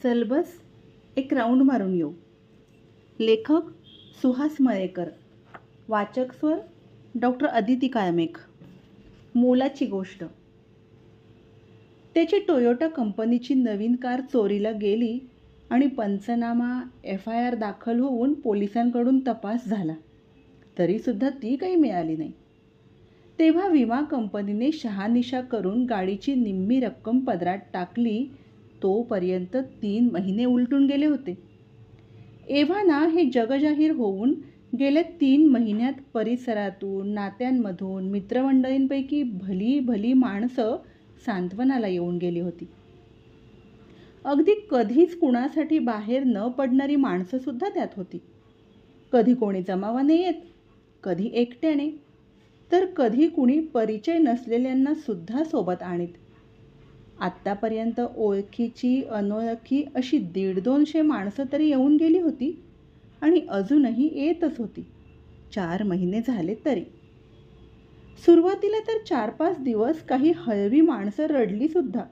चल बस एक राऊंड मारून येऊ. लेखक सुहास मळेकर. वाचक स्वर डॉक्टर अदिती काळमेघ. मोलाची गोष्ट. त्याची टोयोटा कंपनीची नवीन कार चोरीला गेली आणि पंचनामा FIR दाखल होऊन पोलिसांकडून तपास झाला. तरीसुद्धा ती काही मिळाली नाही. तेव्हा विमा कंपनीने शहानिशा करून गाडीची निम्मी रक्कम पदरात टाकली. तोपर्यंत 3 महिने उलटून गेले होते. एव्हाना हे जगजाहीर होऊन गेल्या 3 महिन्यात परिसरातून, नात्यांमधून, मित्रमंडळींपैकी भली भली माणसं सांत्वनाला येऊन गेली होती. अगदी कधीच कुणासाठी बाहेर न पडणारी माणसंसुद्धा त्यात होती. कधी कोणी जमावाने येत, कधी एकट्याने, तर कधी कुणी परिचय नसलेल्यांना सुद्धा सोबत आणीत. आत्तापर्यंत ओळखीची अनोळखी अशी 150-200 माणसं तरी येऊन गेली होती आणि अजूनही येतच होती. 4 महिने झाले तरी. सुरुवातीला तर 4-5 दिवस काही हळवी माणसं रडली सुद्धा.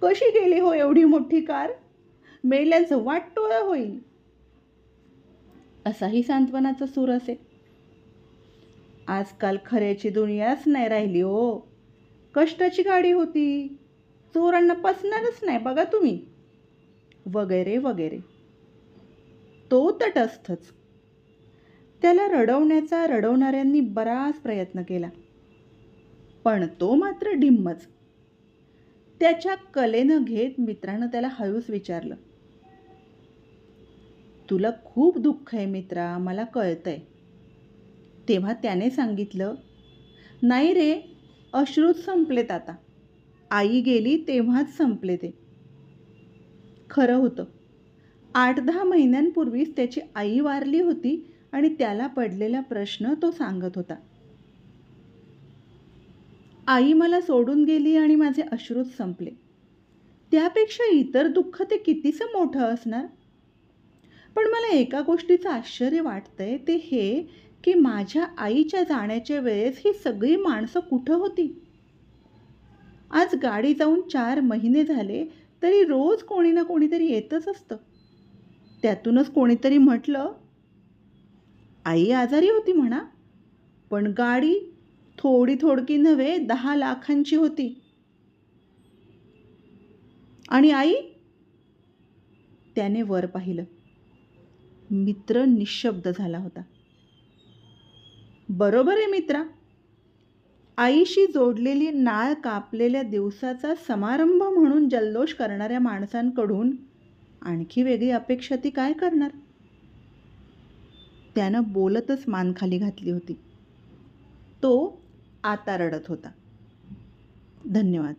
कशी गेली हो एवढी मोठी कार? मेल्यांचं वाटोळं होईल, असाही सांत्वनाचा सूर असे. आजकाल खऱ्याची दुनियाच नाही राहिली हो. कष्टाची गाडी होती, चोरांना पचणारच नाही बघा तुम्ही, वगैरे वगैरे. तो तटस्थच. त्याला रडवण्याचा रडवणाऱ्यांनी बराच प्रयत्न केला, पण तो मात्र ढिम्मच. त्याच्या कलेनं घेत मित्रानं त्याला हळूच विचारलं, तुला खूप दुःख आहे मित्रा, मला कळतंय. तेव्हा त्याने सांगितलं, नाही रे, अश्रूच संपलेत आता. आई गेली तेव्हाच संपले ते. खरं होतं. 8-10 महिन्यांपूर्वीच त्याची आई वारली होती आणि त्याला पडलेला प्रश्न तो सांगत होता. आई मला सोडून गेली आणि माझे अश्रूच संपले. त्यापेक्षा इतर दुःख ते कितीसं मोठं असणार. पण मला एका गोष्टीचं आश्चर्य वाटतंय, ते हे की माझ्या आईच्या जाण्याच्या वेळेस ही सगळी माणसं कुठं होती? आज गाडी जाऊन 4 महिने झाले तरी रोज कोणी ना कोणीतरी येतच असतं. त्यातूनच कोणीतरी म्हटलं, आई आजारी होती म्हणा, पण गाडी थोडी थोडकी नव्हे 10 लाखांची होती. आणि आई? त्याने वर पाहिलं. मित्र निशब्द झाला होता. बरोबर आहे मित्रा. आईशी जोडलेली नाळ कापलेल्या दिवसाचा समारंभ म्हणून जल्लोष करणाऱ्या माणसांकडून आणखी वेगळी अपेक्षा ती काय करणार? त्यानं बोलतच मान खाली घातली होती. तो आता रडत होता. धन्यवाद.